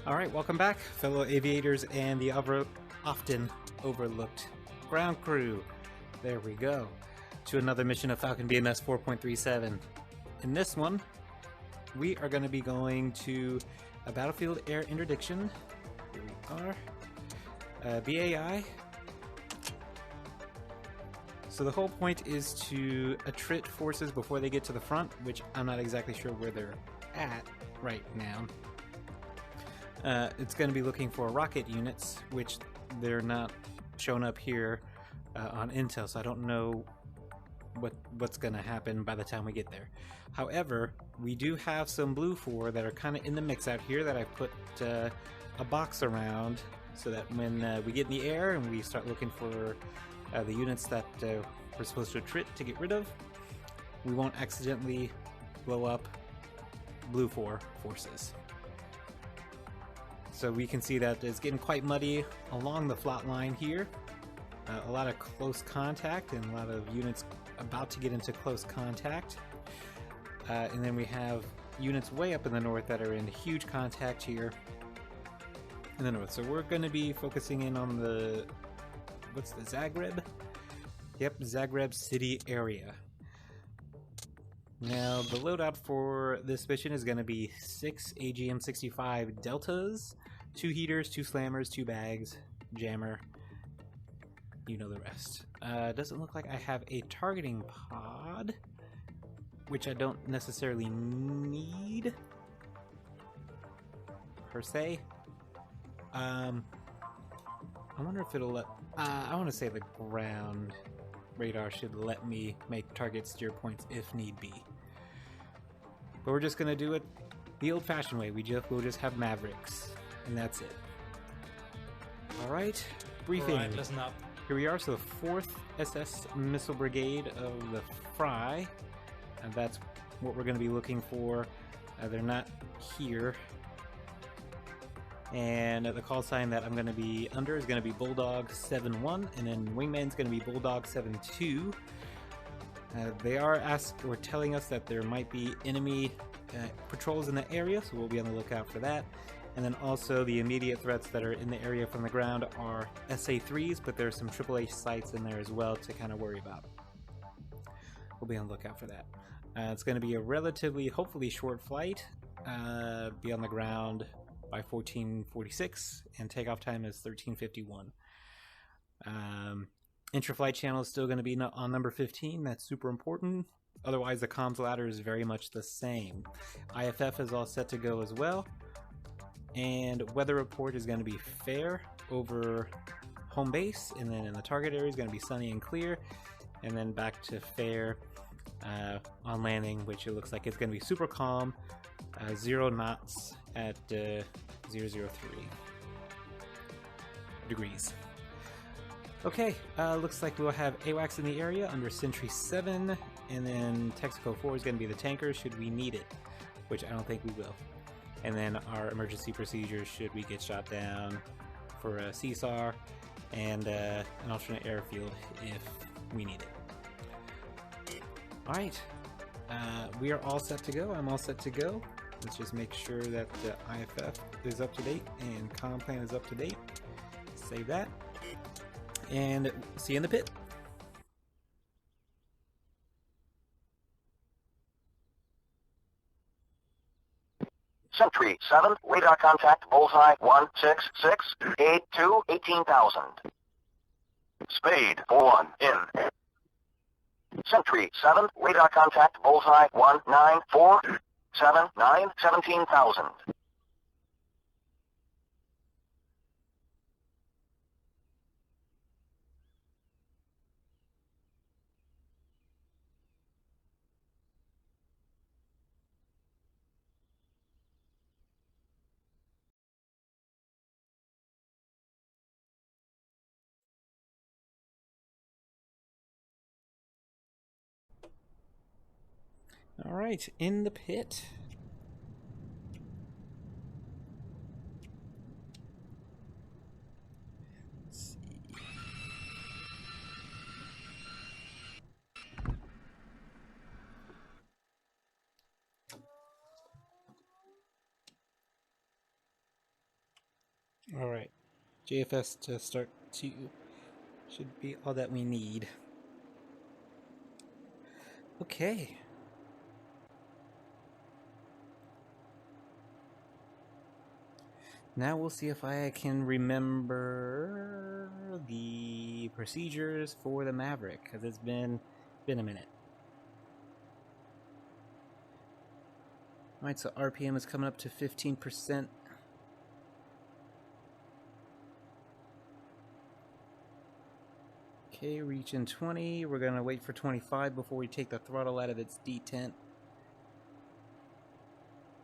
Alright, welcome back, fellow aviators and the often overlooked ground crew. There we go. To another mission of Falcon BMS 4.37. In this one, we are going to be going to a battlefield air interdiction. Here we are. BAI. So the whole point is to attrit forces before they get to the front, which I'm not exactly sure where they're at right now. It's going to be looking for rocket units, which they're not shown up here on intel, so I don't know what's going to happen by the time we get there. However, we do have some Blue 4 that are kind of in the mix out here that I put a box around so that when we get in the air and we start looking for the units that we're supposed to attrit to get rid of, we won't accidentally blow up Blue 4 forces. So we can see that it's getting quite muddy along the flat line here. A lot of close contact and a lot of units about to get into close contact. And then we have units way up in the north that are in huge contact here in the north. So we're going to be focusing in on the, what's the Zagreb? Yep, Zagreb city area. Now the loadout for this mission is going to be 6 AGM-65 Deltas, 2 heaters, 2 slammers, 2 bags, jammer, you know the rest. Doesn't look like I have a targeting pod, which I don't necessarily need, per se. I wonder if it'll let, I want to say the ground radar should let me make target steer points if need be. But we're just going to do it the old-fashioned way. We'll just have Mavericks, and that's it. Alright, briefing. Alright, listen up. Here we are, so the 4th SS Missile Brigade of the Fry, and that's what we're going to be looking for. They're not here. And the call sign that I'm going to be under is going to be Bulldog 7-1, and then Wingman's going to be Bulldog 7-2. They are telling us that there might be enemy patrols in the area, so we'll be on the lookout for that. And then also the immediate threats that are in the area from the ground are SA-3s, but there's some AAA sites in there as well to kind of worry about. We'll be on the lookout for that. It's going to be a relatively, hopefully short flight. Be on the ground by 14:46, and takeoff time is 13:51. Intra-flight channel is still going to be on number 15. That's super important. Otherwise, the comms ladder is very much the same. IFF is all set to go as well. And weather report is going to be fair over home base, and then in the target area is going to be sunny and clear, and then back to fair on landing, which it looks like it's going to be super calm, 0 knots at 003 degrees. Okay, looks like we'll have AWACS in the area under Sentry 7, and then Texaco 4 is going to be the tanker should we need it, which I don't think we will. And then our emergency procedures should we get shot down for a CSAR and an alternate airfield if we need it. Alright, we are all set to go. I'm all set to go. Let's just make sure that the IFF is up to date and comm plan is up to date. Save that. And see you in the pit. Sentry 7, radar contact, bullseye 166, 82, 18,000. Spade 41, in. Sentry 7, radar contact, bullseye 194, 79, 17,000. All right, in the pit. Let's see. Alright. JFS to start 2 should be all that we need. Okay. Now we'll see if I can remember the procedures for the Maverick, because it's been a minute. Alright, so RPM is coming up to 15%. Okay, reaching 20. We're going to wait for 25 before we take the throttle out of its detent.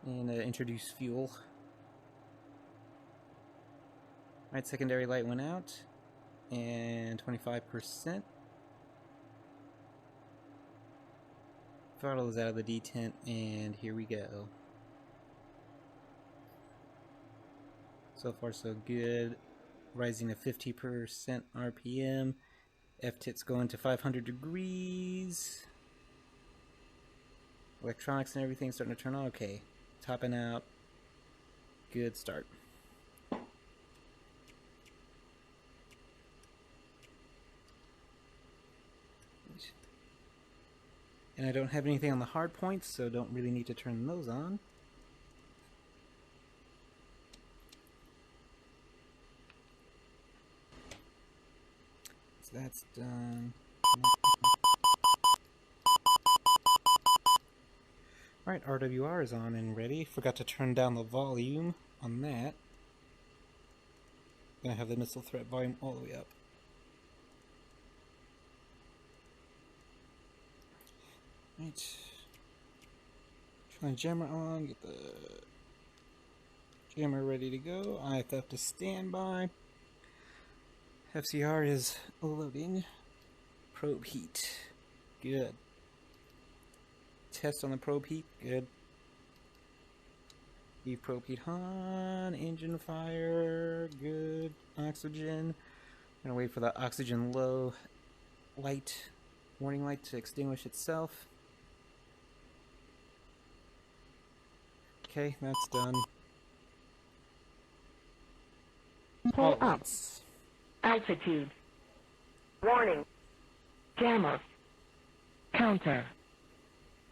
And introduce fuel. Alright, secondary light went out. And 25%. Throttle is out of the detent, and here we go. So far so good. Rising to 50% RPM. F-tit's going to 500 degrees. Electronics and everything starting to turn on. Okay, topping out. Good start. And I don't have anything on the hard points, so don't really need to turn those on. So that's done. Alright, RWR is on and ready. Forgot to turn down the volume on that. Gonna have the missile threat volume all the way up. Right. Turn the jammer on, get the jammer ready to go. IFF to standby. FCR is loading. Probe heat. Good. Test on the probe heat. Good. Leave probe heat on. Engine fire. Good. Oxygen. Gonna wait for the oxygen low light, warning light to extinguish itself. Okay, that's done. Pull up. Altitude. Warning. Jammer. Counter.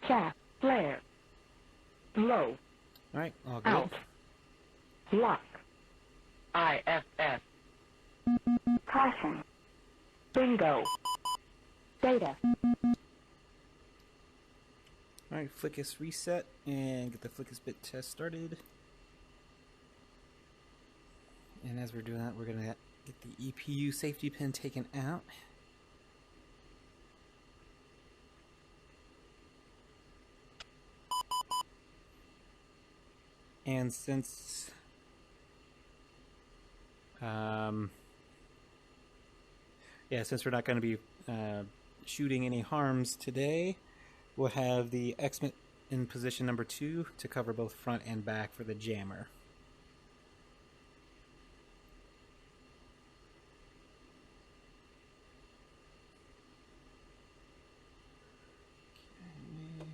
Shaft. Flare. Low. Alright, all good. Out. Lock. IFF. Caution. Bingo. Data. Alright, Flickus reset and get the Flickus bit test started. And as we're doing that, we're going to get the EPU safety pin taken out. And since since we're not going to be shooting any harms today, we'll have the XMIT in position number 2 to cover both front and back for the jammer. Okay.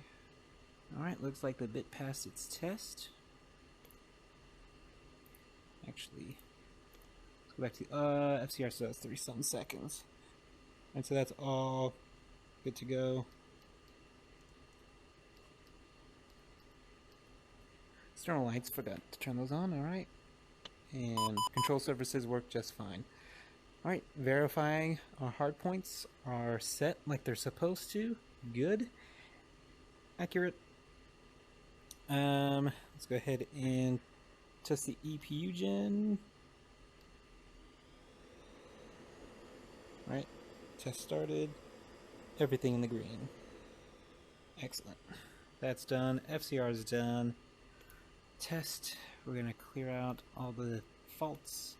Alright, looks like the bit passed its test. Actually, let's go back to FCR, so that's 30-something seconds. And so that's all good to go. External lights, forgot to turn those on, alright. And control surfaces work just fine. Alright, verifying our hard points are set like they're supposed to. Good. Accurate. Let's go ahead and test the EPU gen. Alright, test started. Everything in the green. Excellent. That's done. FCR is done. Test. We're going to clear out all the faults.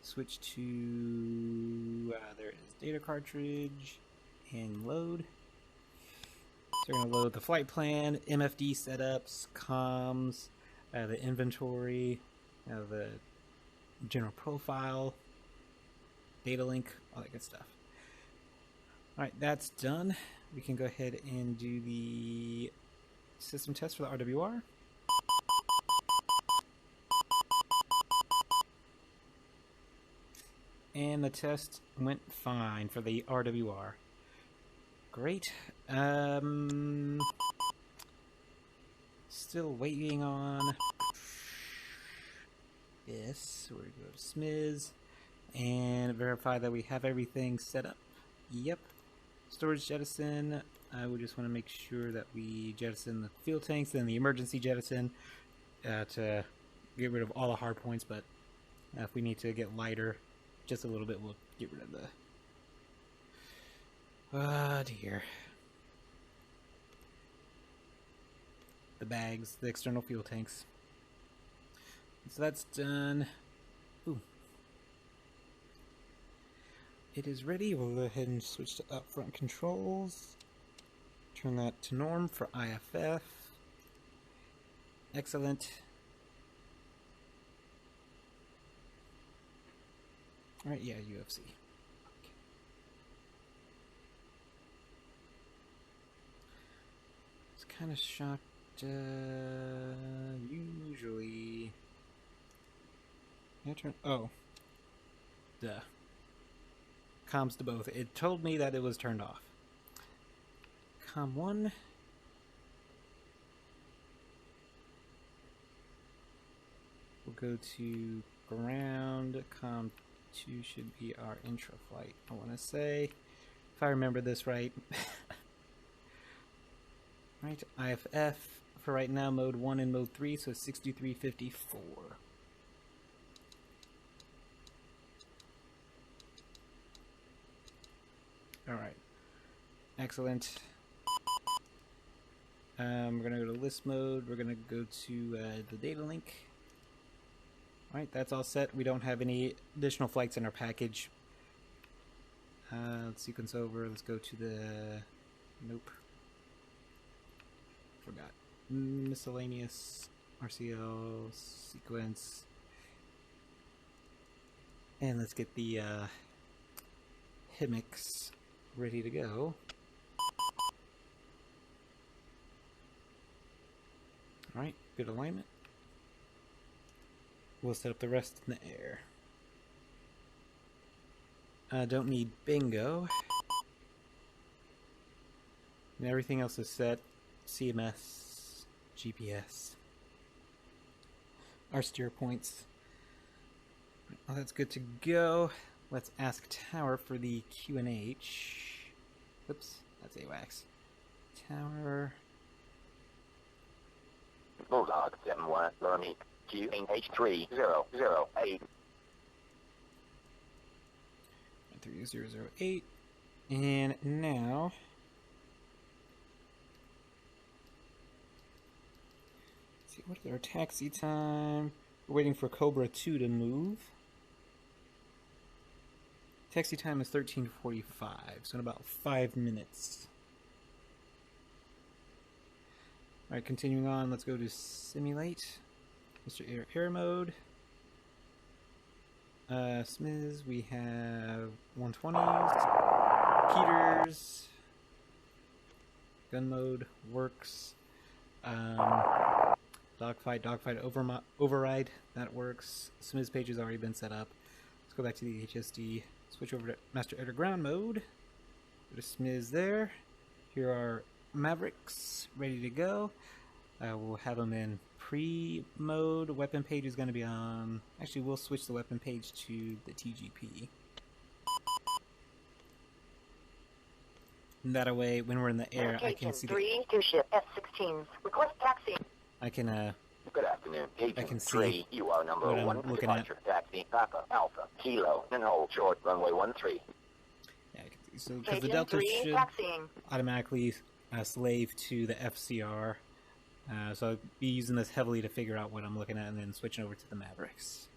Switch to there is data cartridge and load. So we're going to load the flight plan, MFD setups, comms, the inventory, the general profile, data link, all that good stuff. Alright, that's done. We can go ahead and do the system test for the RWR. And the test went fine for the RWR. Great. Still waiting on this. We're going to go to SMIS and verify that we have everything set up. Yep. Storage jettison. We just want to make sure that we jettison the fuel tanks, then the emergency jettison to get rid of all the hard points, but if we need to get lighter just a little bit, we'll get rid of the... Oh dear. The bags, the external fuel tanks. So that's done. Ooh. It is ready. We'll go ahead and switch to upfront controls. Turn that to norm for IFF. Excellent. Alright, yeah, UFC. Okay. It's kind of shocked. Usually... Oh. Duh. Comms to both. It told me that it was turned off. Com 1. We'll go to ground. Com 2 should be our intra flight, I want to say. If I remember this right. Right, IFF for right now, mode 1 and mode 3, so 6354. Alright. Excellent. We're going to go to list mode. We're going to go to the data link. Alright, that's all set. We don't have any additional flights in our package. Let's sequence over. Let's go to the... Nope. Forgot. Miscellaneous RCL sequence. And let's get the HIMIX ready to go. Alright, good alignment. We'll set up the rest in the air. Don't need bingo. And everything else is set. CMS, GPS. Our steer points. Well, that's good to go. Let's ask Tower for the QNH. Oops, that's AWACS. Tower. Bulldog 71, Veronique, QNH 3008. 3008. And now... Let's see, what is our taxi time? We're waiting for Cobra 2 to move. Taxi time is 13:45, so in about 5 minutes. Alright, continuing on, let's go to simulate. Mr. Air mode. SMIS, we have 120s. Peters. Gun mode works. Dogfight override, that works. SMIS page has already been set up. Let's go back to the HSD. Switch over to Master Editor Ground mode. Go to SMIS there. Here are Mavericks ready to go. We'll have them in pre-mode. Weapon page is going to be on... Actually, we'll switch the weapon page to the TGP. And that way, when we're in the air, I can see the... 2 ship F-16s. Request taxi. I can, Good afternoon. Agent I can see 3, you are number what I'm 1 for looking departure. Taxi, Papa, Alpha, Kilo, and hold short, runway 13. Yeah, I can see. So, because the Delta should automatically slave to the FCR. So I'll be using this heavily to figure out what I'm looking at and then switching over to the Mavericks.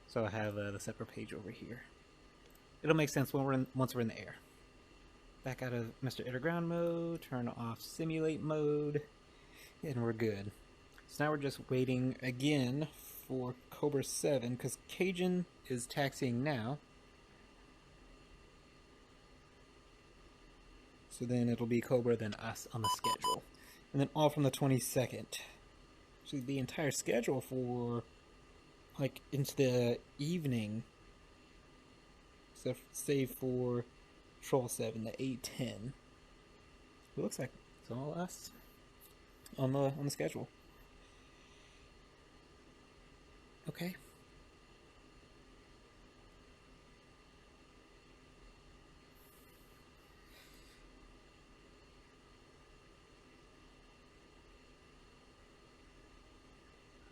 So I have the separate page over here. It'll make sense when once we're in the air. Back out of Mr. Editor Ground mode, turn off simulate mode, and we're good. So now we're just waiting again for Cobra 7, because Cajun is taxiing now. So then it'll be Cobra, then us on the schedule. And then all from the 22nd. So the entire schedule for, like, into the evening save for Troll 7, the 810. It looks like it's all us on the schedule. Okay.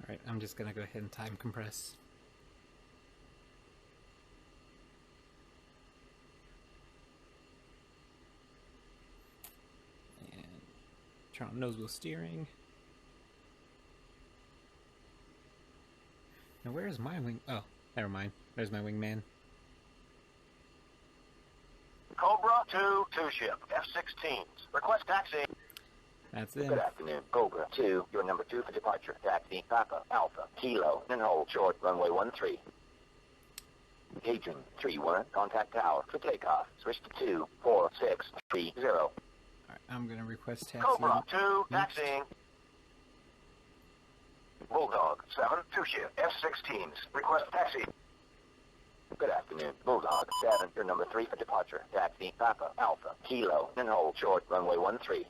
Alright, I'm just gonna go ahead and time compress. And turn on nose wheel steering. Now where's my wing? Oh, never mind. There's my wingman. Cobra 2 ship, F-16s. Request taxi. That's it. Good afternoon, Cobra 2. Your number 2 for departure. Taxi Papa Alpha Kilo and hold short runway 13. Agent 31. Contact tower for takeoff. Switch to 24630. Alright, I'm gonna request taxi. Cobra 2 taxiing. Bulldog 7 ship, F-16s. Request taxi. Good afternoon, Bulldog 7. Your number 3 for departure. Taxi Papa Alpha Kilo and hold short runway 13.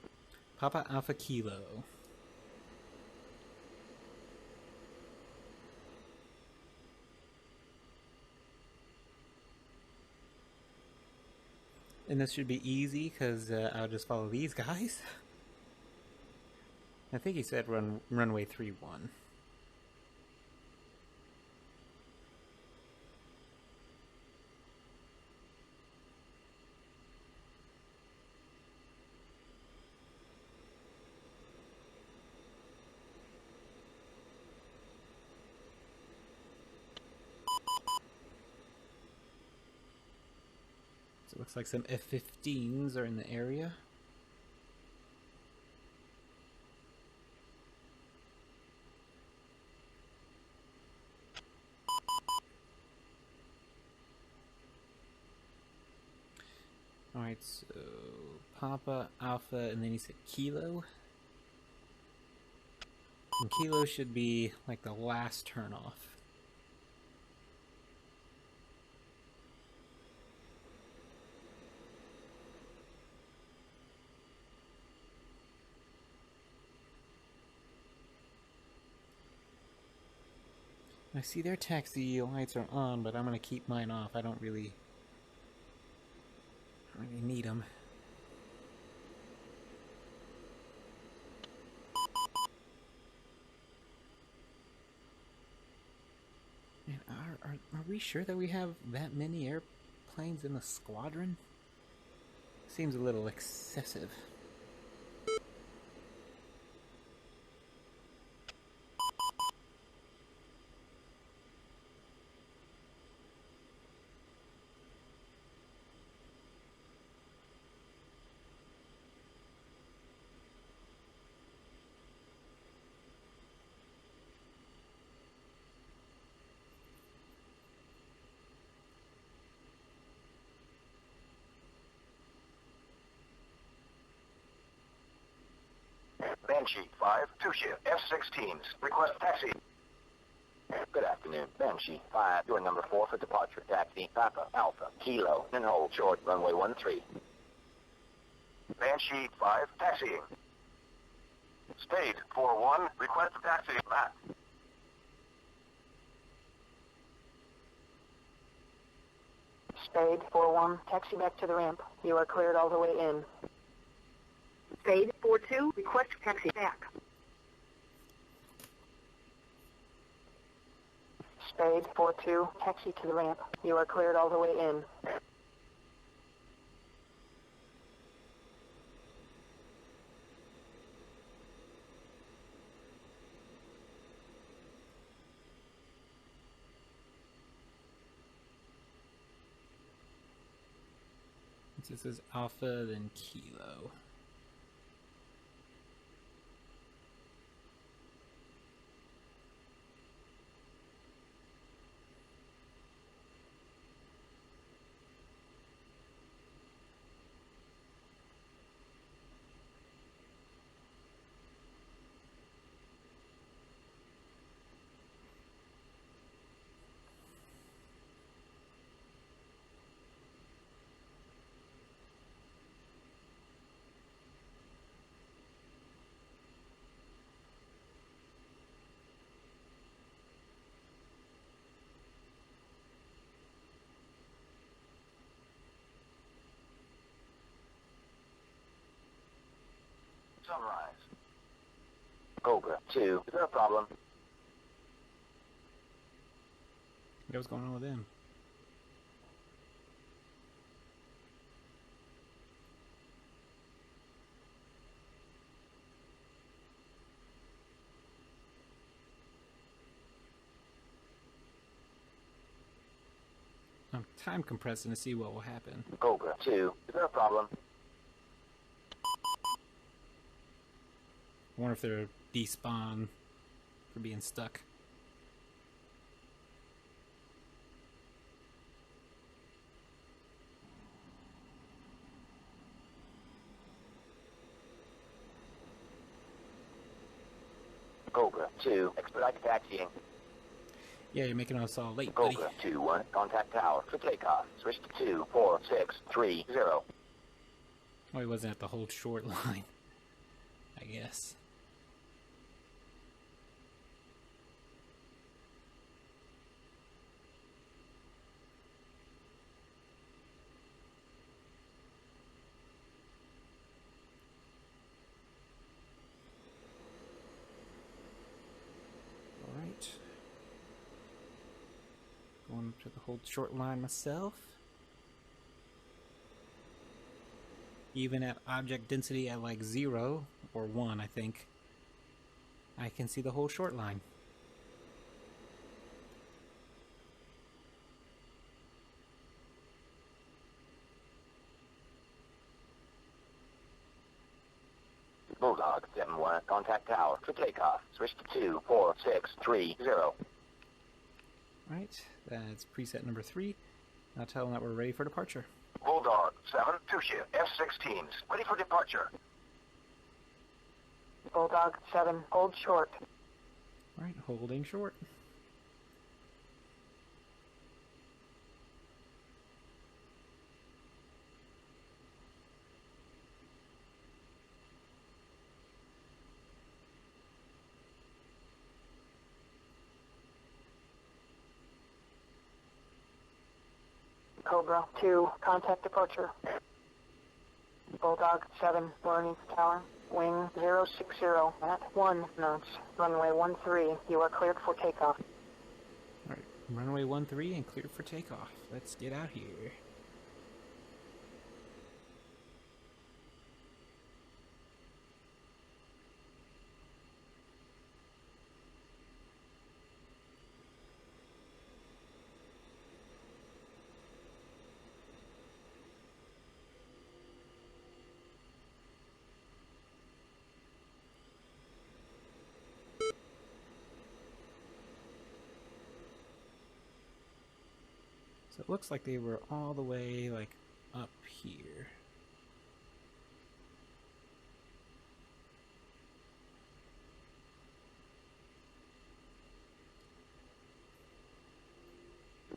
Papa Alpha Kilo. And this should be easy because I'll just follow these guys. I think he said runway 31. So it looks like some F-15s are in the area. Alright, so Papa, Alpha, and then he said Kilo. And Kilo should be like the last turn off. I see their taxi lights are on, but I'm gonna keep mine off. I don't really need them. Man, are we sure that we have that many airplanes in the squadron? Seems a little excessive. Banshee 5 ship, F-16s. Request taxi. Good afternoon, Banshee 5. Your number 4 for departure. Taxi Papa Alpha Kilo and hold short runway 13. Banshee 5 taxiing. Spade 4-1. Request taxi back. Spade 4-1. Taxi back to the ramp. You are cleared all the way in. Spade 4-2. Request taxi back. Spade 4-2. Taxi to the ramp. You are cleared all the way in. This is Alpha, then Kilo. Sunrise. Cobra 2, is there a problem? What's going on with him? I'm time compressing to see what will happen. Cobra 2, is there a problem? I wonder if they're despawn for being stuck. Cobra 2, expedite taxiing. Yeah, you're making us all late, buddy. Cobra 2-1, contact tower for takeoff. Switch to 24630. Oh, he wasn't at the whole short line, I guess. Alright. Going up to the whole short line myself. Even at object density at like 0 or 1, I think, I can see the whole short line. Bulldog 7-1, contact tower for takeoff. Switch to 24630. Right, that's preset number 3. I'll tell them that we're ready for departure. Bulldog 7, 2-shift, F-16s, ready for departure. Bulldog 7, hold short. Right, holding short. Cobra 2, contact departure. Bulldog 7, Learning Tower, wing 060 at 1 knots, runway 13. You are cleared for takeoff. Alright, runway 13 and cleared for takeoff. Let's get out here. So it looks like they were all the way, like, up here.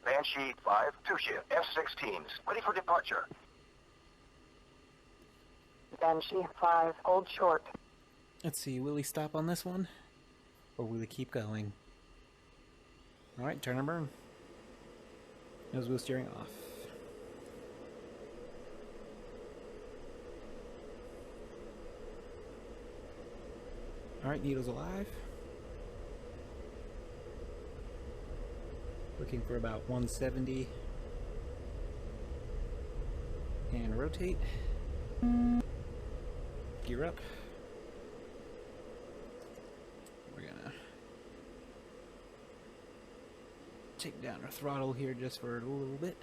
Banshee 5, 2-shift, F-16s, ready for departure. Banshee 5, hold short. Let's see, will he stop on this one? Or will he keep going? Alright, turn and burn. Nose wheel steering off. Alright, needles alive. Looking for about 170. And rotate. Gear up. We're gonna take down our throttle here just for a little bit.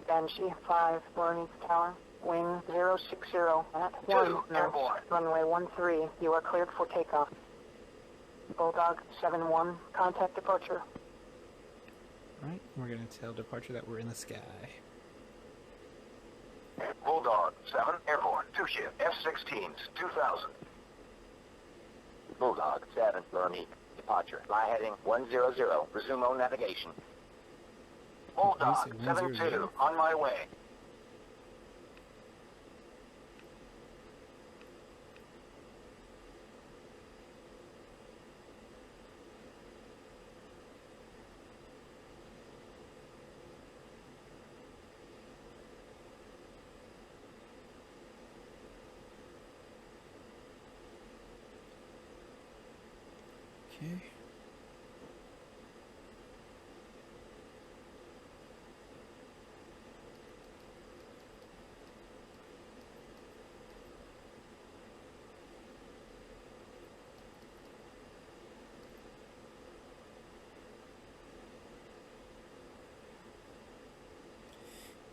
Banshee 5, Learning Tower, wing 060 at 1 knots, runway 13. You are cleared for takeoff. Bulldog 7-1, contact departure. Alright, we're gonna tell departure that we're in the sky. Bulldog 7, airborne, 2-shift, F-16s, 2000. Bulldog 7, Veronique, departure. Fly heading 100, resume on navigation. Bulldog 7-2, on my way. Okay.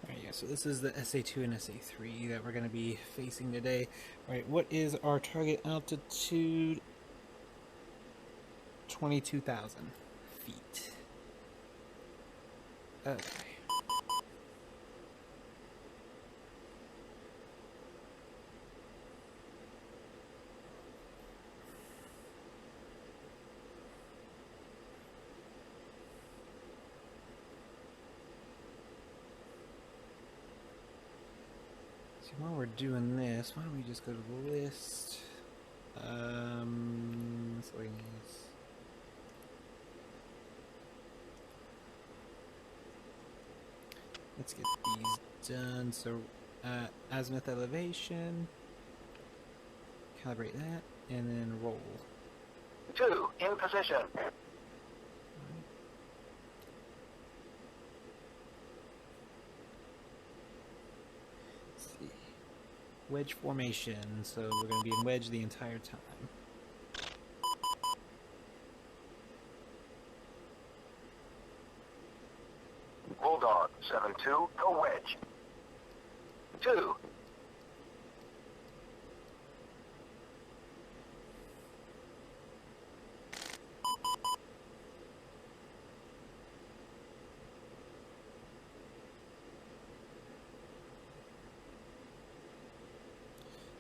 Alright, yeah, so this is the SA2 and SA3 that we're going to be facing today. Alright, what is our target altitude? 22,000 feet. Okay. So while we're doing this, why don't we just go to the list? Miscellaneous. Let's get these done. So, azimuth elevation, calibrate that, and then roll. 2, in position. Let's see. Wedge formation, so we're going to be in wedge the entire time. Bulldog 7-2, go wedge. 2.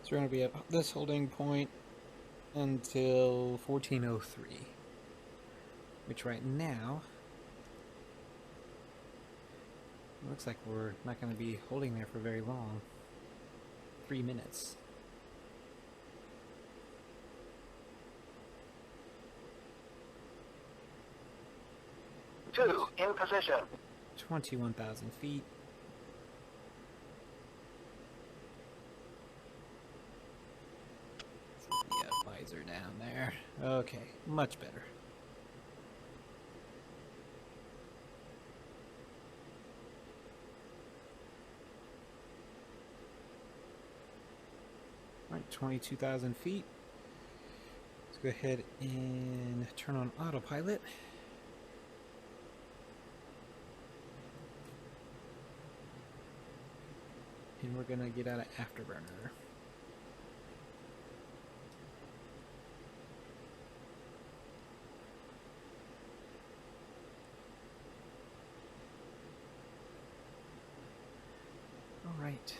So we're going to be at this holding point until 1403, which right now looks like we're not going to be holding there for very long. 3 minutes. Two, in position. 21,000 feet. Yeah, visor down there. Okay, much better. Alright, 22,000 feet. Let's go ahead and turn on autopilot. And we're gonna get out of afterburner. All right.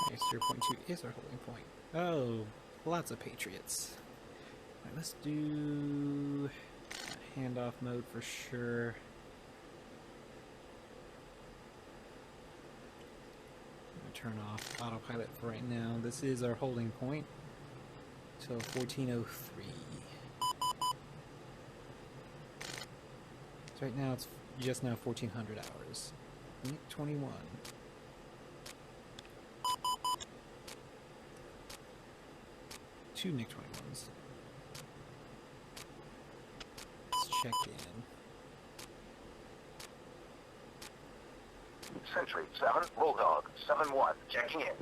Okay, 0.2 is our holding point. Oh, lots of Patriots. All right, let's do handoff mode for sure. I'm gonna turn off autopilot for right now. This is our holding point till 1403. So right now it's just now 1400 hours. MiG 21. Two MiG 21s. Let's check in. Sentry 7, Bulldog 7-1, checking in.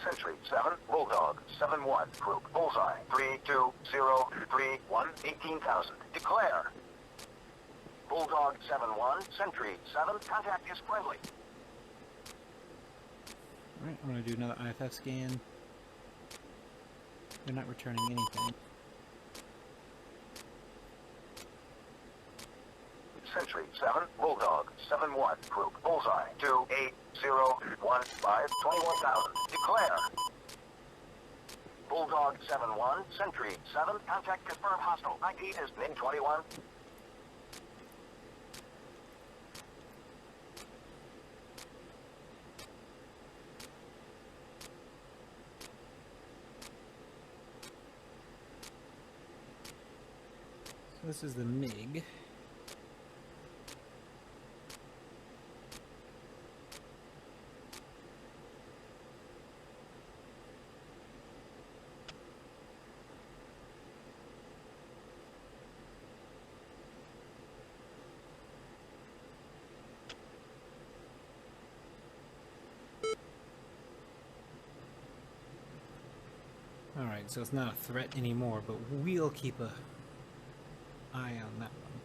Sentry 7, Bulldog 7-1, group bullseye 32031, 18,000. Declare. Bulldog 7-1, Sentry 7, contact is friendly. Alright, I'm going to do another IFF scan. They're not returning anything. Sentry 7, Bulldog 7-1, Group Bullseye 28015, 21,000. Declare. Bulldog 7-1, Sentry 7, contact confirmed hostile. ID is MiG 21. So this is the MiG. Alright, so it's not a threat anymore, but we'll keep a eye on that one.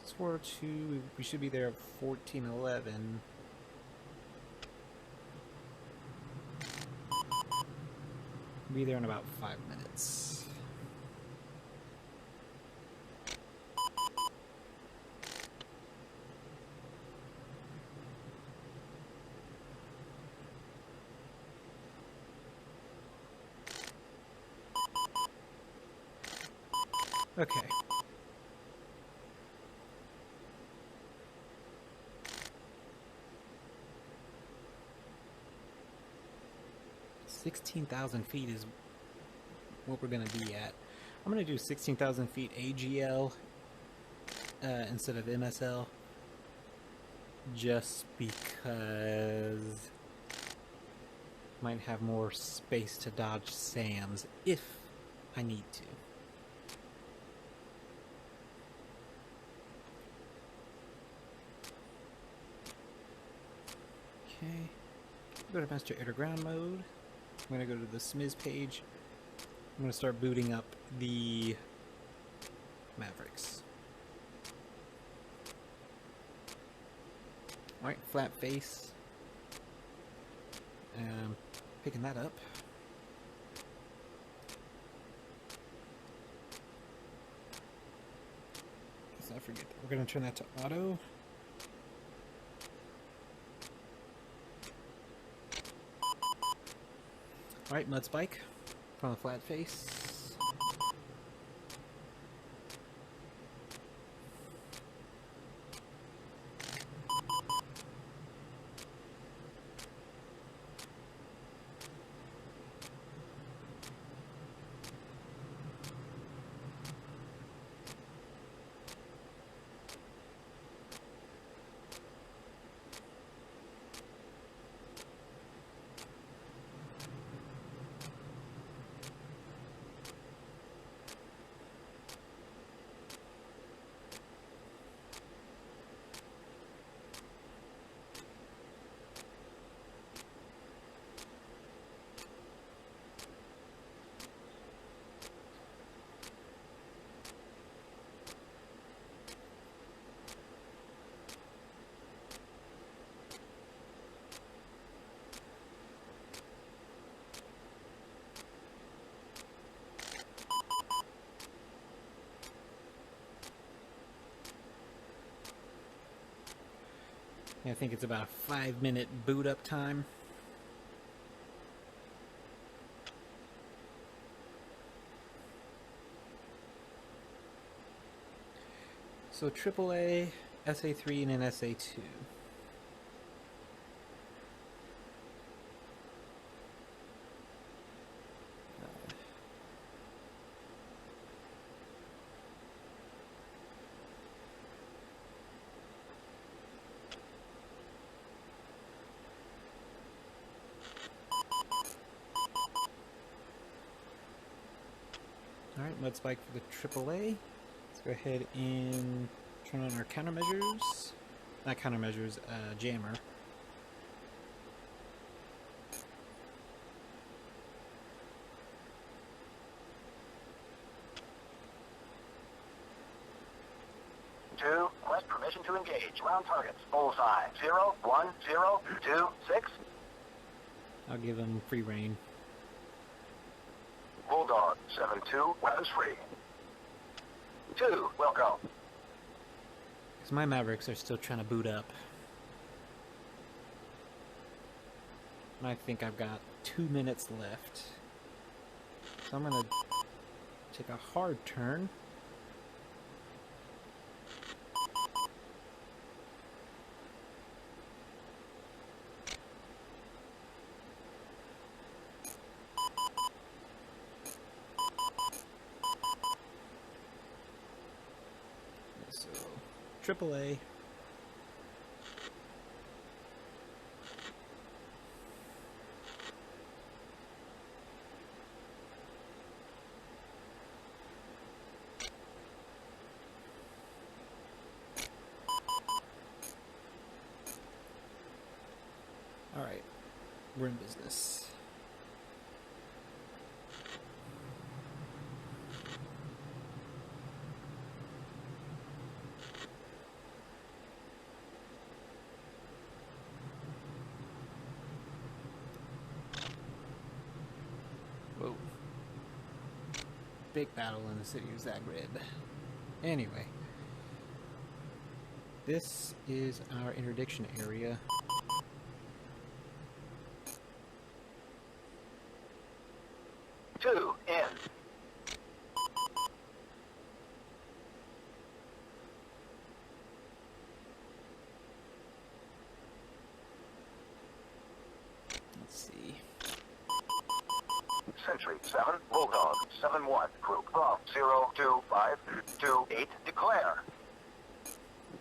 It's 402, we should be there at 1411. Be there in about 5 minutes. Okay. $16,000 feet is what we're going to be at. I'm going to do 16,000 feet AGL instead of MSL, just because I might have more space to dodge SAMs if I need to. Okay, go to Master Air to Ground mode. I'm going to go to the SMIS page. I'm going to start booting up the Mavericks. Alright, flat face. Picking that up. Let's not forget that. We're going to turn that to auto. Alright, mud spike from the flat face. I think it's about a 5-minute boot up time. So AAA, SA3, and an SA2. Alright, mud spike for the AAA. Let's go ahead and turn on our countermeasures. Not countermeasures, jammer. 2, request permission to engage. Round targets. Bullseye. 0, 1, 0, 2, 6. I'll give him free reign. Bulldog. 7-2, weapons free. 2, will go. Because my Mavericks are still trying to boot up. And I think I've got 2 minutes left. So I'm going to take a hard turn. So, AAA. Alright, we're in business. Whoa. Big battle in the city of Zagreb. Anyway. This is our interdiction area. In. Let's see. Sentry 7, Bulldog 7-1, group Bravo 0, 2, 5, 2, 8, declare.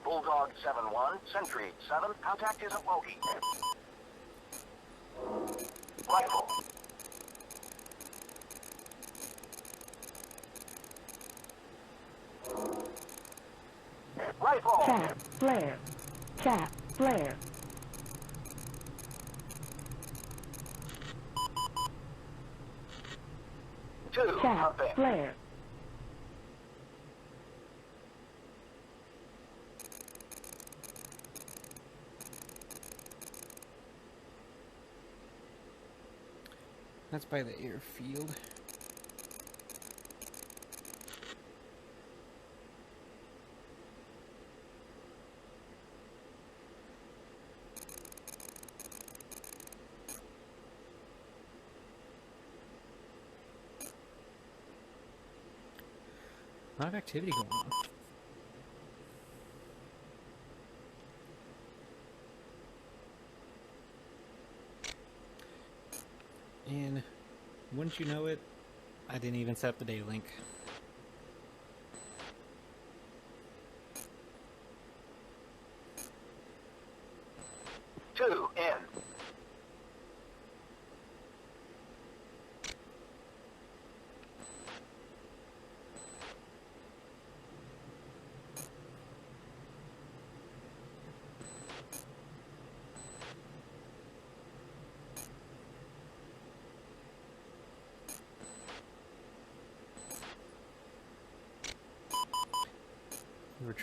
Bulldog 7-1, Sentry 7, contact is at Loki. Rifle. Rifle. Tap, flare. Tap, flare. Two, Tap, pumping. flare. That's by the airfield. A lot of activity going on. And wouldn't you know it, I didn't even set up the data link. Two, in.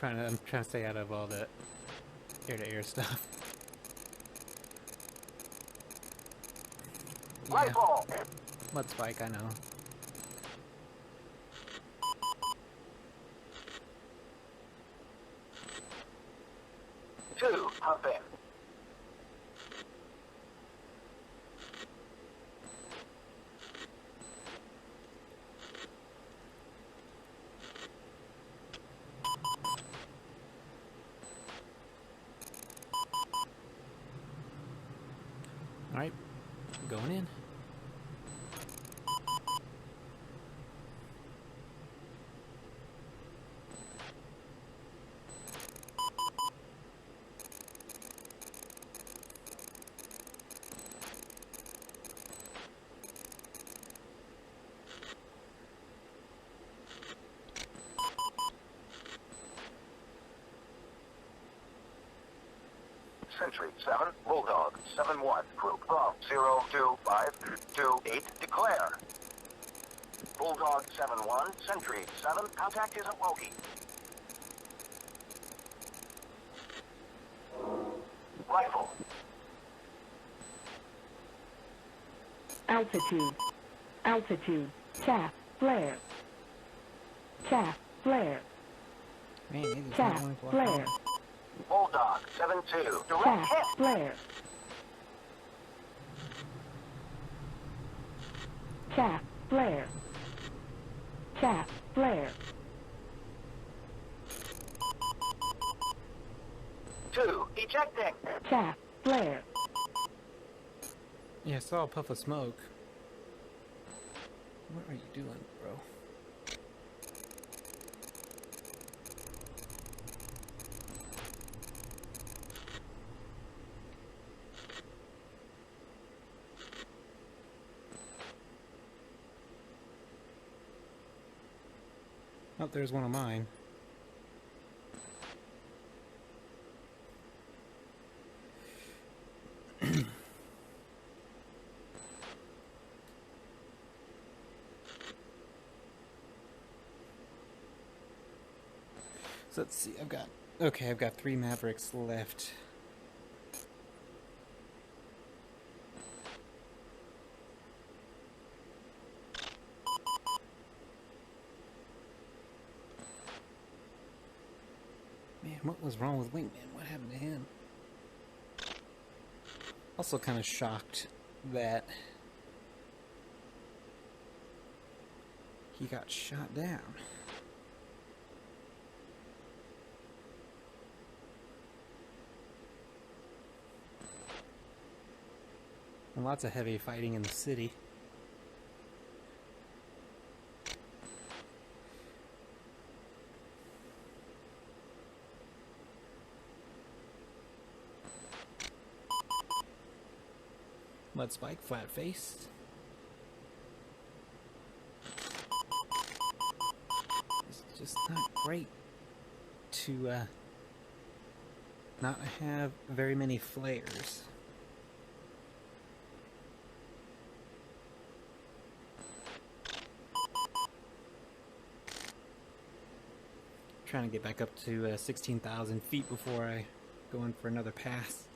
I'm trying to stay out of all the air-to-air stuff. Yeah. Rifle. Mud spike, I know. Two, pumping. Alright, going in. Sentry 7, Bulldog 7-1, group Bravo 0, 2, 5, 2, 8, declare. Bulldog 7-1, Sentry 7, contact is at Loki. Rifle. Altitude. Altitude. Chaff. Flare. Chaff. Flare. Man, they just Chaff. not want to block Flare. me. Bulldog 7-2. Direct Chaff. hit. Flare. Chaff. Flare. Chaff. Flare. 2. Ejecting. Chaff. Flare. Yeah, I saw a puff of smoke. What are you doing, bro? Oh, there's one of mine. So let's see, I've got 3 Mavericks left. Man, what was wrong with Wingman? What happened to him? Also kind of shocked that he got shot down. And lots of heavy fighting in the city. Mud Spike, flat face. It's just not great to not have very many flares. Trying to get back up to 16,000 feet before I go in for another pass.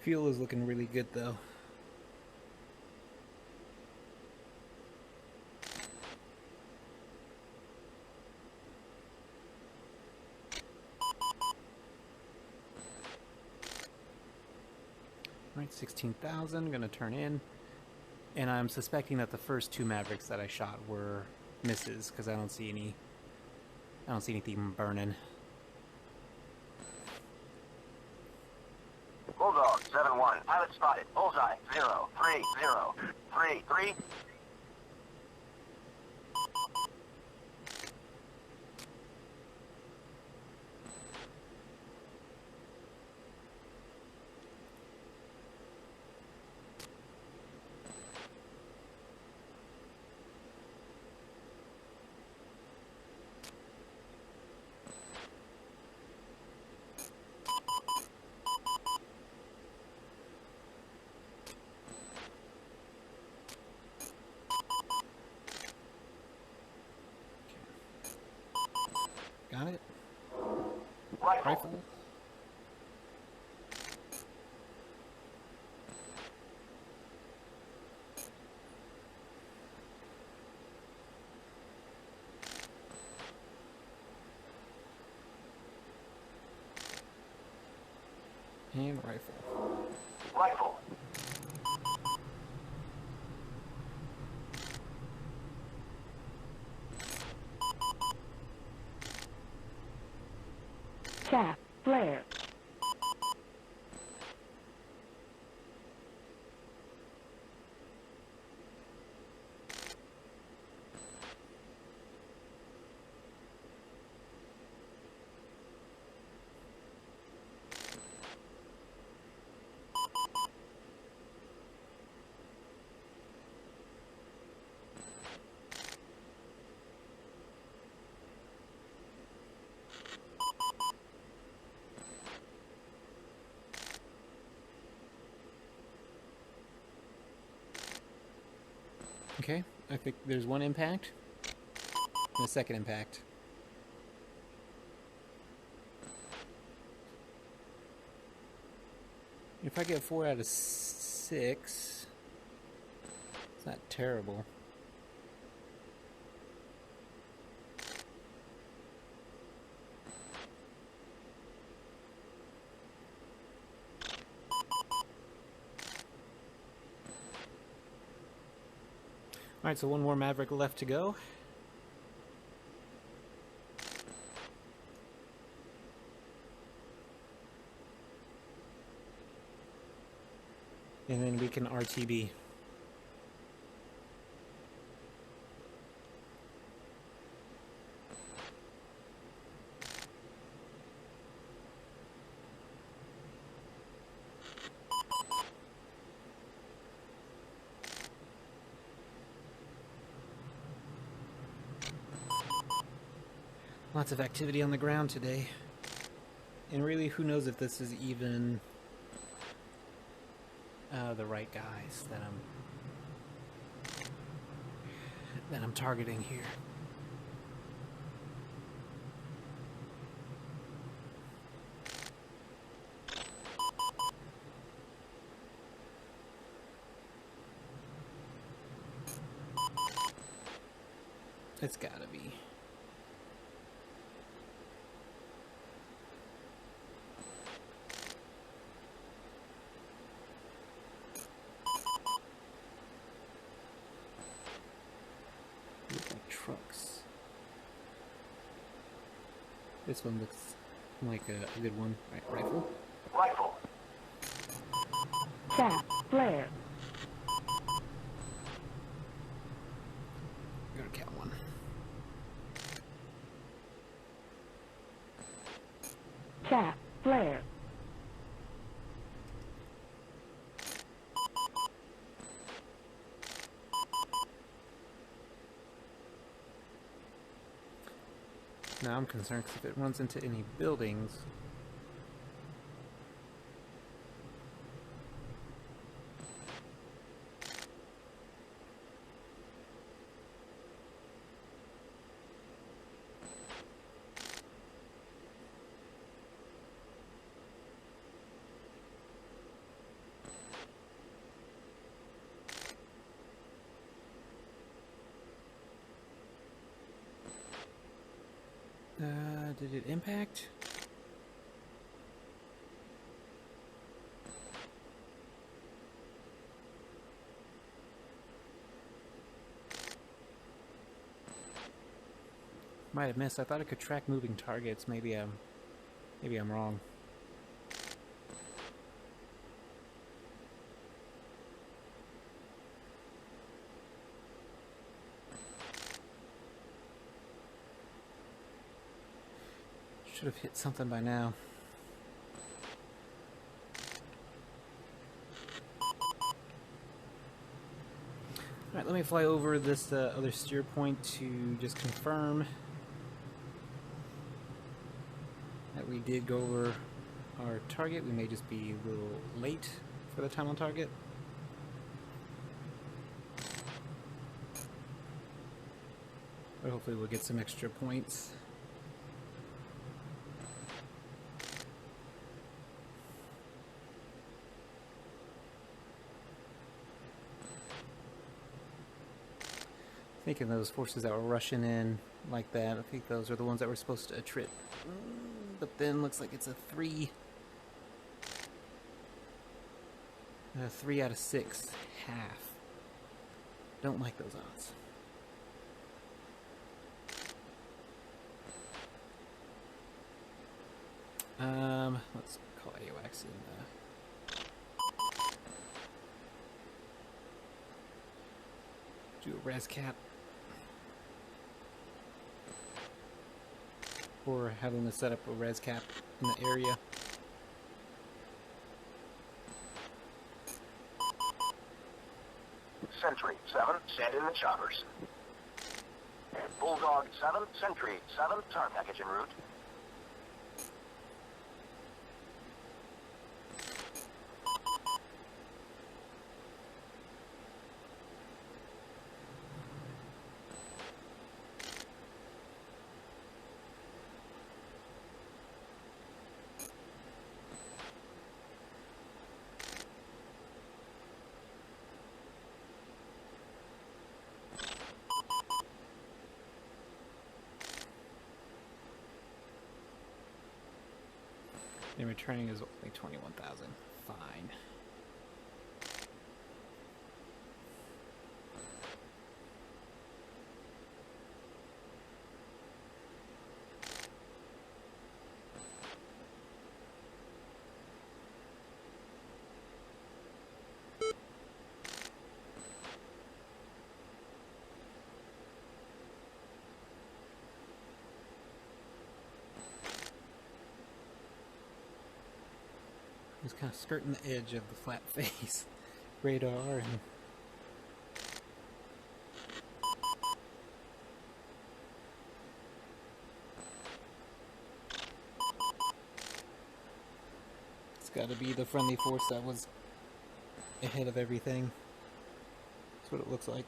Fuel is looking really good though. Right, 16,000, gonna turn in. And I'm suspecting that the first 2 Mavericks that I shot were misses, because I don't see anything burning. Bulldog 7-1. Pilot spotted. Bullseye 0-3-0. 3-3. Got it? Rifle. Rifle. And rifle. Rifle. Chaff. Flare. Okay, I think there's one impact and a second impact. If I get 4 out of 6, it's not terrible. Alright, so one more Maverick left to go. And then we can RTB. Lots of activity on the ground today. And really, who knows if this is even the right guys that I'm targeting here. It's gotta be. Trucks. This one looks like a good one. Right, rifle. Rifle. Chaff, flare. Go to count one. Chaff, flare. Now I'm concerned because if it runs into any buildings, did it impact? Might have missed. I thought it could track moving targets. Maybe I'm wrong. Should have hit something by now. Alright, let me fly over this other steer point to just confirm that we did go over our target. We may just be a little late for the time on target. But hopefully we'll get some extra points. Thinking those forces that were rushing in like that, I think those are the ones that were supposed to attrit. But then looks like it's a 3 out of 6 half. Don't like those odds. Let's call Avionics and do a res cap. Or having to set up a res cap in the area. Sentry 7, send in the choppers. Bulldog 7, Sentry 7, tar package en route. And returning is only 21,000. Fine. It's kind of skirting the edge of the flat face radar and it's got to be the friendly force that was ahead of everything. That's what it looks like.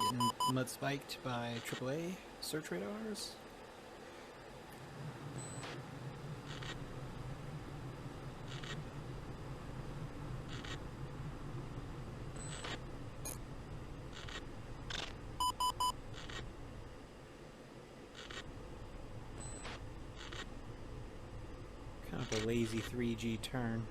Getting mud spiked by AAA search radars. Kind of a lazy 3G turn.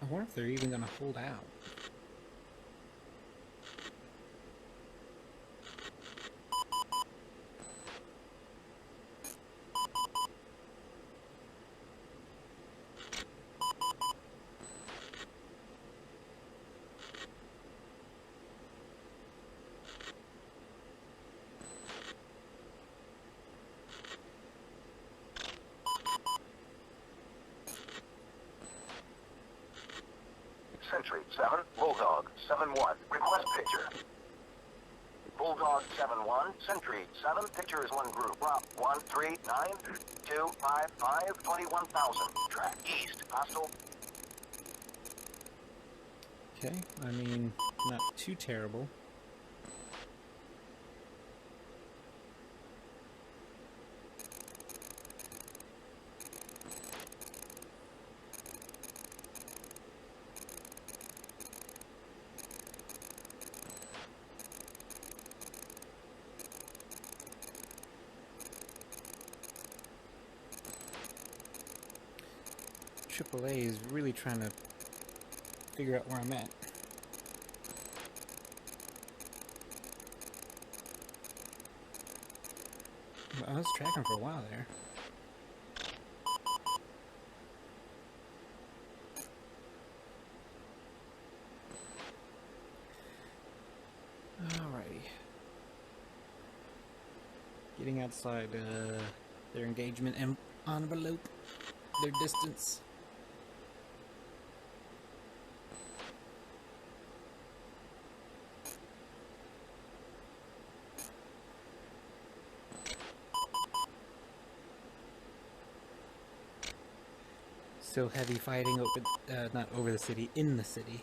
I wonder if they're even going to hold out. Sentry 7, Bulldog 7-1, request picture. Bulldog 7-1, Sentry 7, picture is one group. Route 139-255, 21,000. Track east, hostile. Okay, I mean, not too terrible. AAA is really trying to figure out where I'm at. I was tracking for a while there. Alrighty. Getting outside their engagement envelope, their distance. Still heavy fighting open, not over the city, in the city.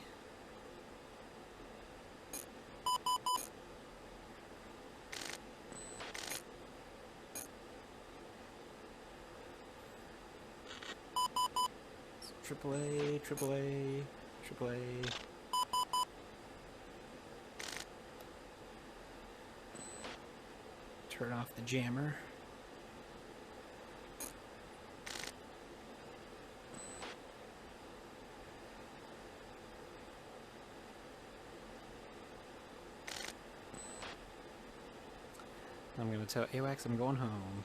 AAA, AAA, AAA. Turn off the jammer. I'm gonna tell AWACS I'm going home.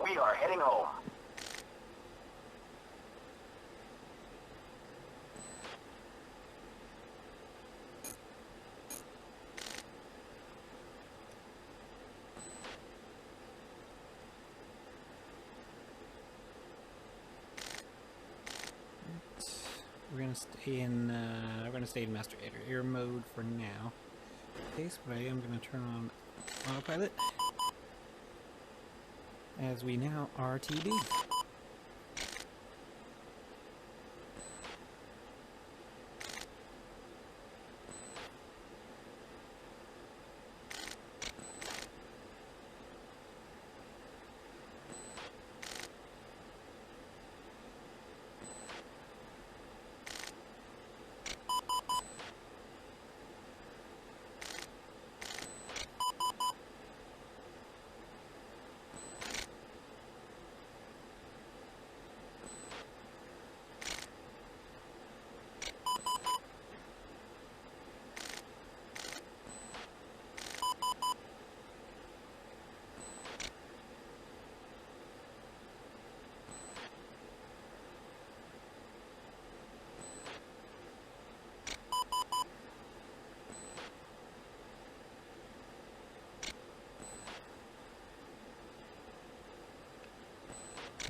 We are heading home. we're gonna stay in master air mode for now. In case, but I am gonna turn on autopilot as we now RTB.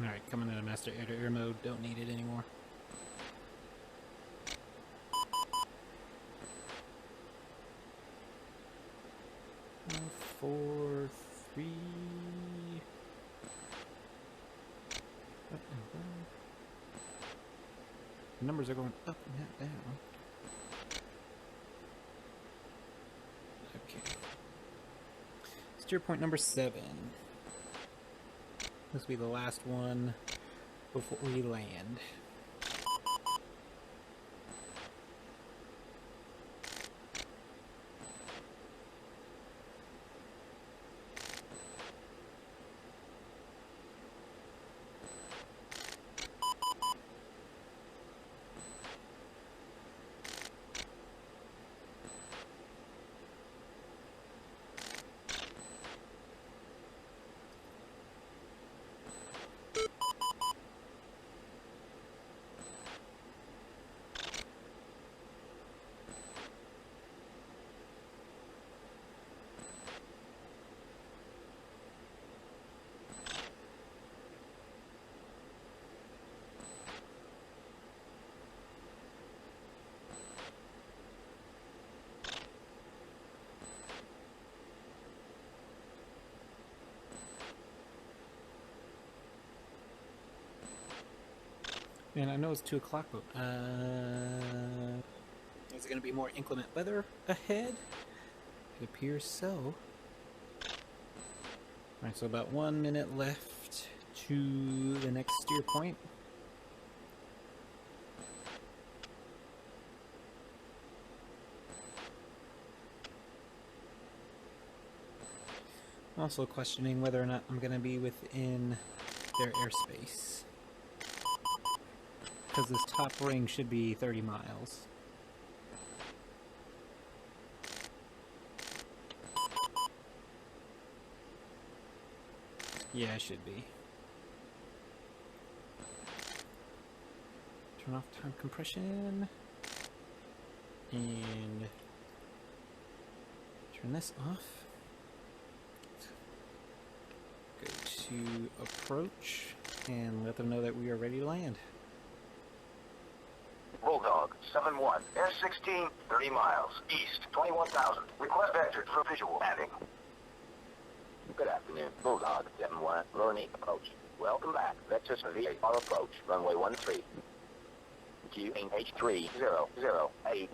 Alright, coming out of master air mode, don't need it anymore. 4, 3. Up and down. The numbers are going up and not down. Okay. Steer point number 7. This will be the last one before we land. And I know it's 2 o'clock, but is it going to be more inclement weather ahead? It appears so. Alright, so about 1 minute left to the next steer point. Also questioning whether or not I'm going to be within their airspace. Because this top ring should be 30 miles. Yeah, it should be. Turn off time compression. And turn this off. Go to approach and let them know that we are ready to land. Bulldog, 7-1, Air 16, 30 miles, east, 21,000. Request vector for visual landing. Good afternoon, Bulldog, 7-1, Lorne approach. Welcome back. Vector severe our approach, runway 13. QH3008.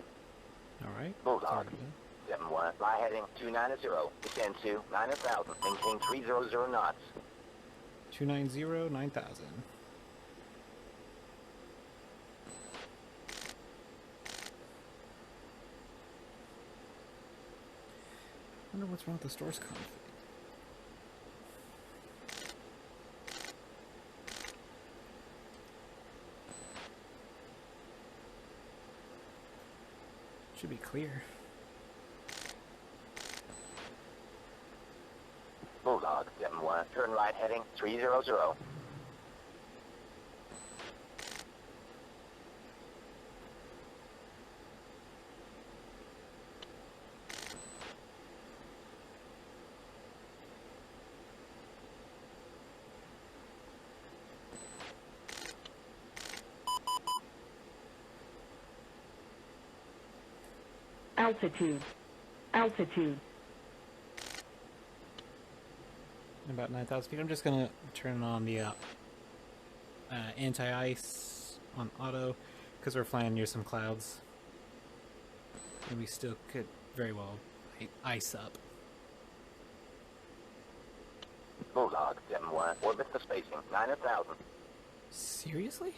Alright. Bulldog, 7-1, fly heading 290, descend to 9,000, maintain 300 knots. 290, 9,000. I wonder what's wrong with the store's config. Should be clear. Bulldog, 7-1, turn right heading 300. Altitude. Altitude. About 9,000 feet. I'm just gonna turn on the anti-ice on auto because we're flying near some clouds, and we still could very well ice up. Bulldog 7-1, orbit the spacing 9,000. Seriously?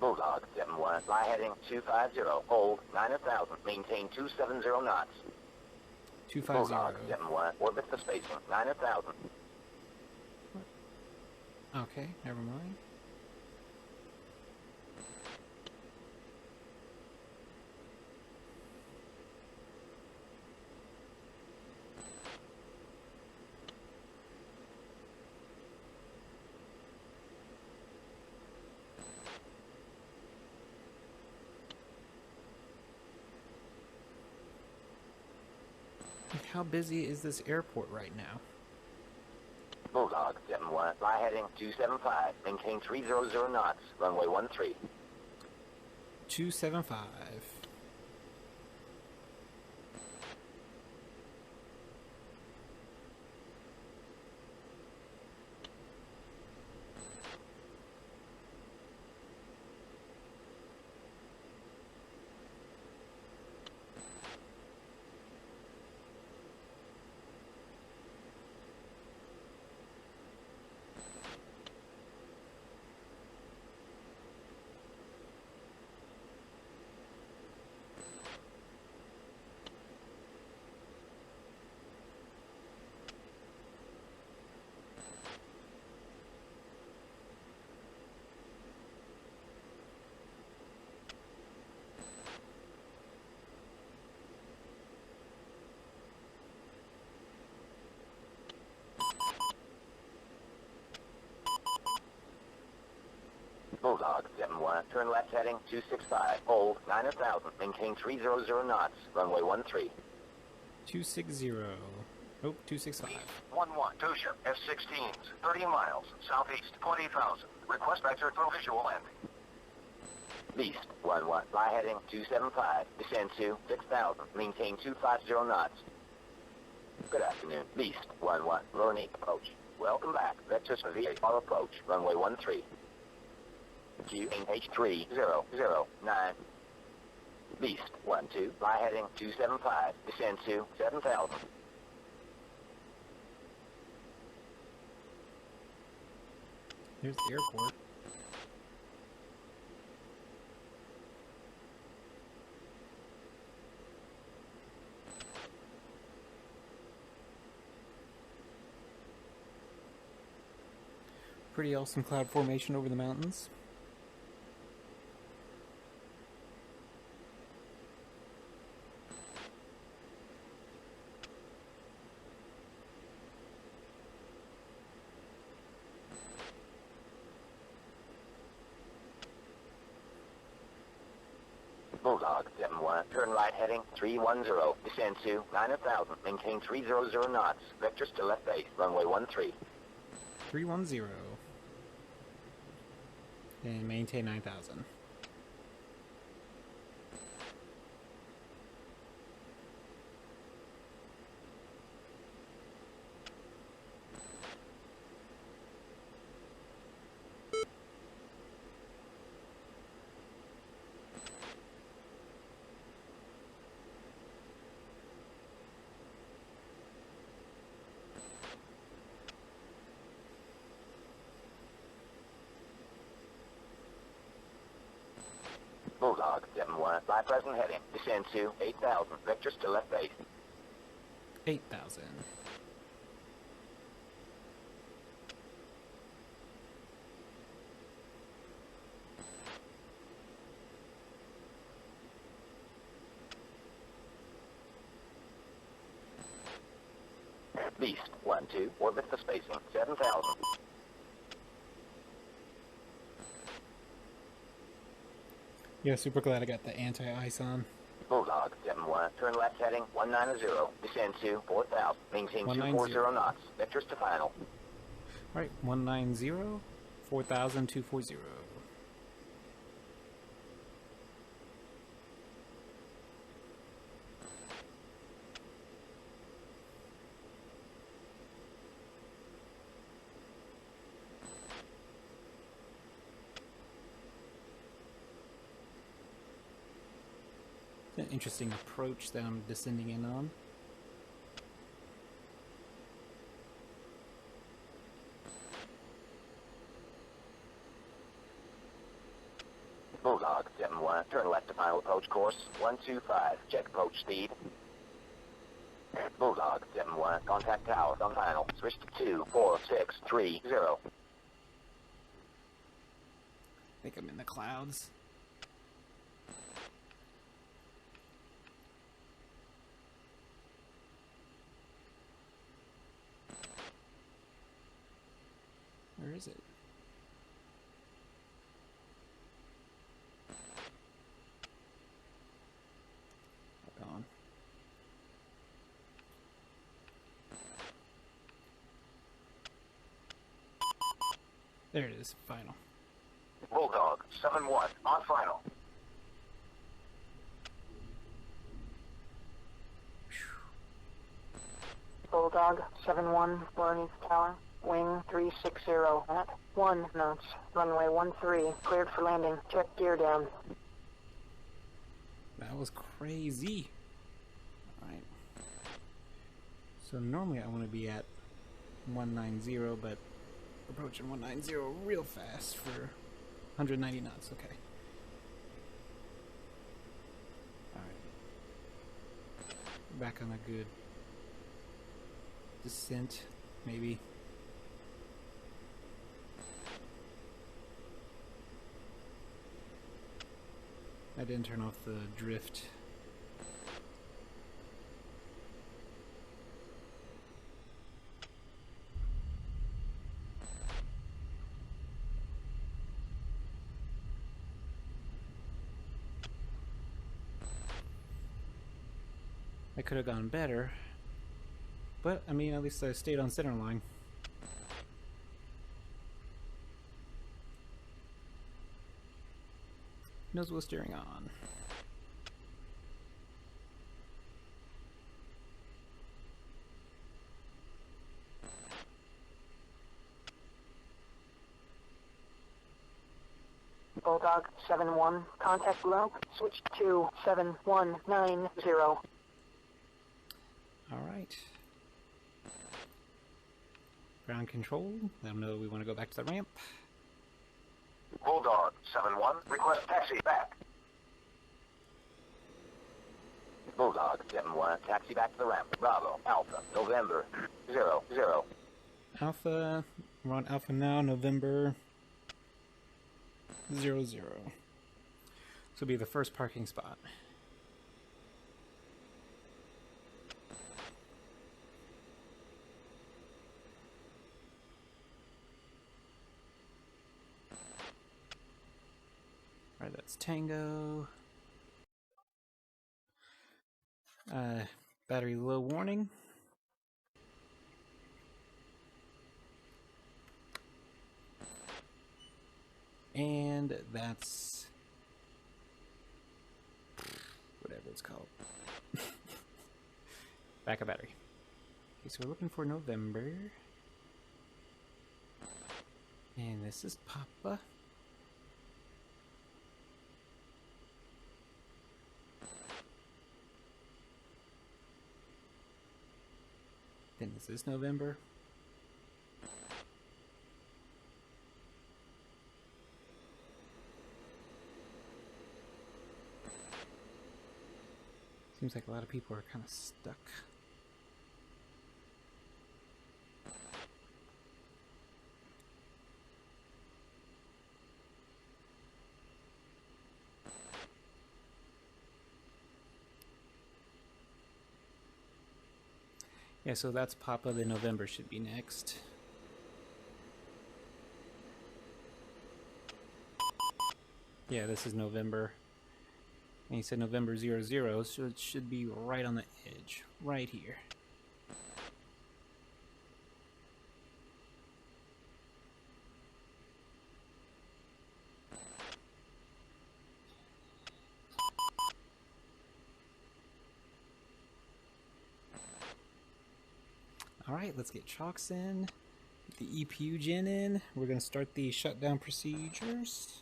Bulldog 7-1, fly heading 250, hold 9,000, maintain 270 knots. 250. Bulldog 7-1, orbit the spacing 9,000. Okay, never mind. How busy is this airport right now? Bulldog 7-1, fly heading 275, maintain 300 knots, runway 13. 275. Bulldog 7-1, turn left heading 265, hold 9,000, maintain 300 knots, runway 13. 260. Nope, 265. 1-1, two-ship F-16s, 30 miles, southeast, 20,000. Request vector for visual landing. Beast 1-1, fly heading 275, descend to 6,000, maintain 250 knots. Good afternoon, Beast 1-1, Lornique approach. Welcome back, vector severe all approach, runway 13. QH3009. Beast 1-2, fly heading 275, descend to 7,000. Here's the airport. Pretty awesome cloud formation over the mountains. Bulldog 7-1, turn right heading 310, descend to 9,000, maintain 300 knots, vectors to left base, runway 13. 310. And maintain 9,000. Bulldog 7-1, fly present heading. Descend to 8,000. Vectors to left base. 8,000. Beast 1-2, orbit the spacing. 7,000. Yeah, super glad I got the anti-ice on. Bulldog 7-1, turn left heading 190. Descend to 4,000. Maintain 190. 240 knots. Vectors to final. Alright, 190, 4,000, 240. An interesting approach that I'm descending in on. Bulldog 7-1, turn left to final approach course 125. Check approach speed. Bulldog 7-1, contact tower on final. Switch to 24630. I think I'm in the clouds. Where is it? Gone. There it is, final. Bulldog 7-1, on final. Bulldog 7-1, Barney's Tower. Wing 360 at 1 knots. Runway 13, cleared for landing. Check gear down. That was crazy. Alright. So normally I want to be at 190, but approaching 190 real fast for 190 knots. Okay. Alright. Back on a good descent, maybe. I didn't turn off the drift. I could have gone better, but I mean, at least I stayed on center line. Nose wheel steering on. Bulldog 7-1, contact below. Switch to 7190. Alright. Ground control. Let them know we want to go back to the ramp. Bulldog 7-1, request taxi back. Bulldog 7-1, taxi back to the ramp. Bravo, Alpha, November 00. Alpha, we're on Alpha now, November 00. This will be the first parking spot. Alright, that's Tango. Battery low warning. And that's whatever it's called. Backup battery. Okay, so we're looking for November. And this is Papa. Then this is November. Seems like a lot of people are kind of stuck. Yeah, so that's Papa. The November should be next. Yeah, this is November. And he said November 00, so it should be right on the edge. Right here. Alright, let's get chocks in. Get the EPU gen in. We're going to start the shutdown procedures.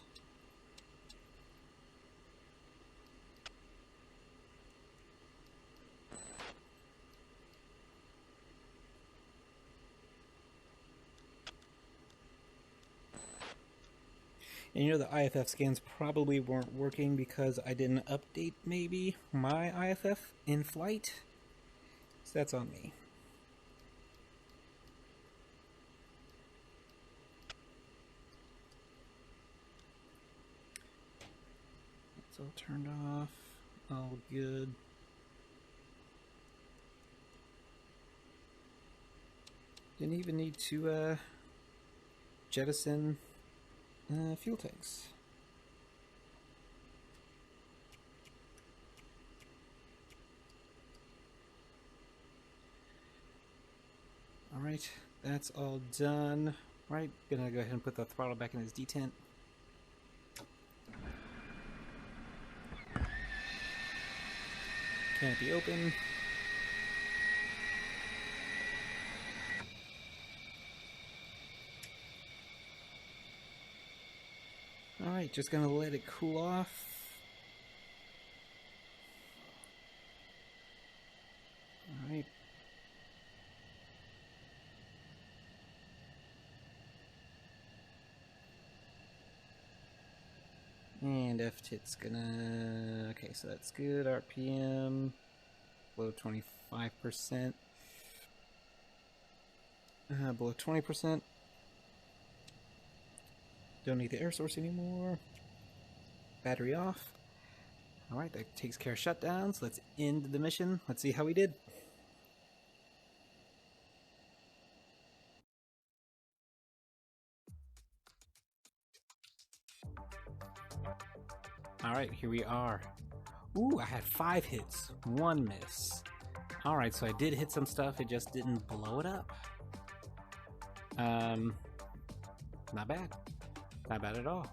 And you know the IFF scans probably weren't working because I didn't update maybe my IFF in flight. So that's on me. It's all turned off. All good. Didn't even need to jettison fuel tanks. Alright, that's all done. Right, gonna go ahead and put the throttle back in his detent. Canopy open. Alright, just gonna let it cool off. Alright. And FTIT's gonna... Okay, so that's good. RPM below 25%. Below 20%. Don't need the air source anymore. Battery off. Alright, that takes care of shutdowns. Let's end the mission. Let's see how we did. Alright, here we are. Ooh, I had 5 hits, 1 miss. Alright, so I did hit some stuff, it just didn't blow it up. Not bad. Not bad at all.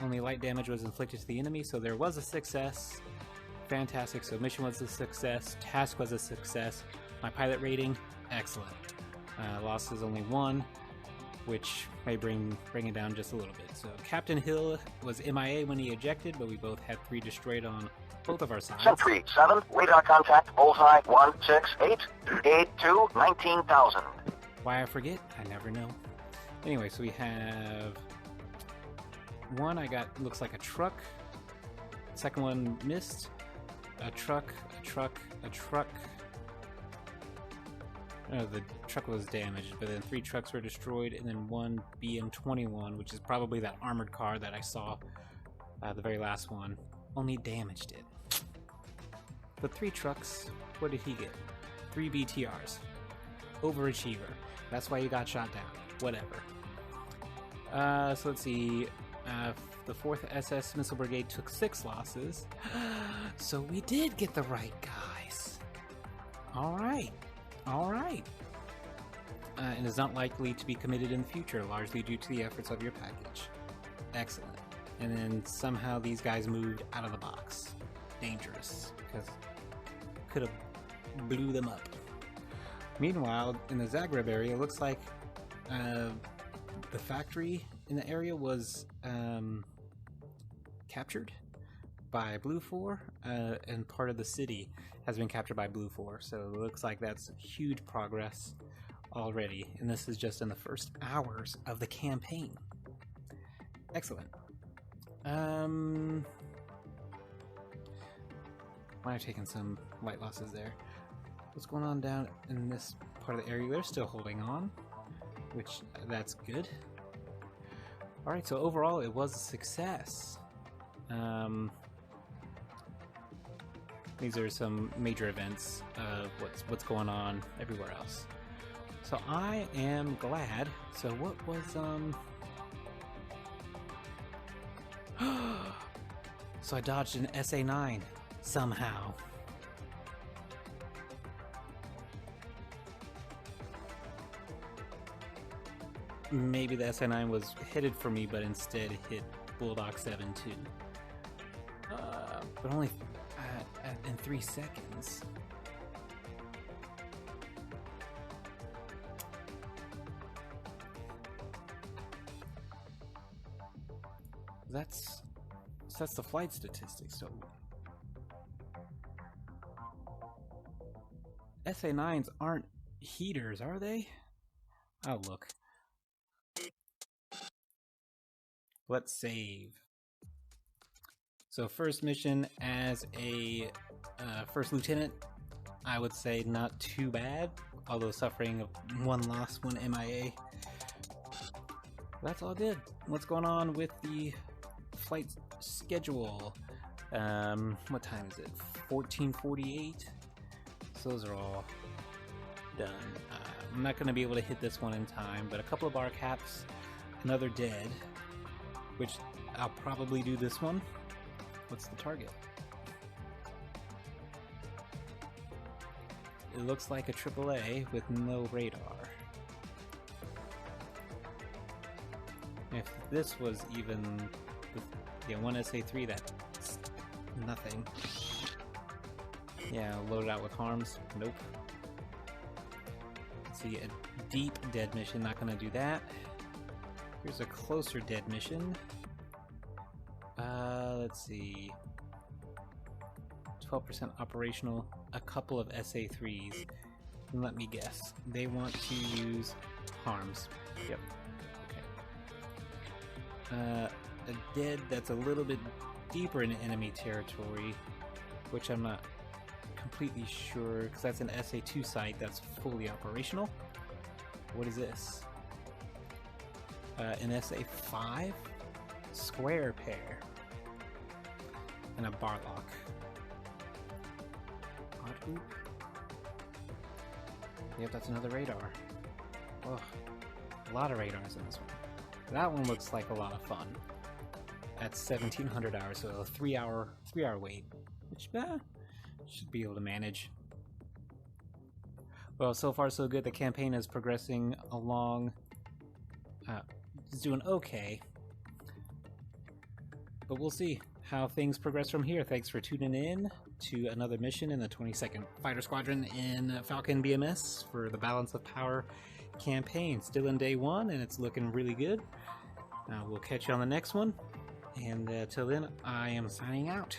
Only light damage was inflicted to the enemy, so there was a success. Fantastic. So mission was a success. Task was a success. My pilot rating, excellent. Loss is only 1, which may bring it down just a little bit. So Captain Hill was MIA when he ejected, but we both had 3 destroyed on both of our sides. Sentry 7, radar contact, bullseye 168, 82, 19,000. Why I forget? I never know. Anyway, so we have 1 I got, looks like a truck. Second one missed. A truck, a truck, a truck. No, the truck was damaged, but then 3 trucks were destroyed, and then 1 BM-21, which is probably that armored car that I saw, the very last one, only damaged it. But 3 trucks, what did he get? 3 BTRs. Overachiever. That's why he got shot down. Whatever. So let's see. The 4th SS Missile Brigade took 6 losses. So we did get the right guys. Alright. Alright. And is not likely to be committed in the future, largely due to the efforts of your package. Excellent. And then somehow these guys moved out of the box. Dangerous, because could have blew them up. Meanwhile, in the Zagreb area, it looks like the factory in the area was captured by Blue 4, and part of the city has been captured by Blue 4. So it looks like that's huge progress already, and this is just in the first hours of the campaign. Excellent. Might have taken some light losses there. What's going on down in this part of the area? They're still holding on, which that's good. Alright, so overall it was a success. These are some major events of what's going on everywhere else. So I am glad. So what was so I dodged an SA-9 somehow. Maybe the SA-9 was headed for me, but instead hit Bulldog 7 too. But only in 3 seconds. That's the flight statistics. So SA-9s aren't heaters, are they? Oh, look. Let's save. So first mission as a first lieutenant, I would say not too bad, although suffering 1 loss, 1 MIA. That's all good. What's going on with the flight schedule? What time is it? 14:48. So those are all done. I'm not going to be able to hit this one in time, but a couple of bar caps, another dead, which I'll probably do this one. What's the target? It looks like a AAA with no radar. If this was even the 1 SA-3, that's nothing. Yeah, load it out with harms. Nope. Let's see, a deep dead mission, not gonna do that. Here's a closer dead mission. Let's see. 12% operational, a couple of SA-3s. And let me guess. They want to use harms. Yep. Okay. A dead that's a little bit deeper in enemy territory, which I'm not completely sure, because that's an SA-2 site that's fully operational. What is this? An SA-5 square pair and a barlock. Odd group. Yep, that's another radar. Oh, a lot of radars in this one. That one looks like a lot of fun. That's 1,700 hours, so a 3-hour wait, which should be able to manage. Well, so far so good. The campaign is progressing along. It's doing okay, but we'll see how things progress from here. Thanks for tuning in to another mission in the 22nd Fighter Squadron in Falcon BMS for the Balance of Power campaign. Still in day 1, and it's looking really good. We'll catch you on the next one, and till then, I am signing out.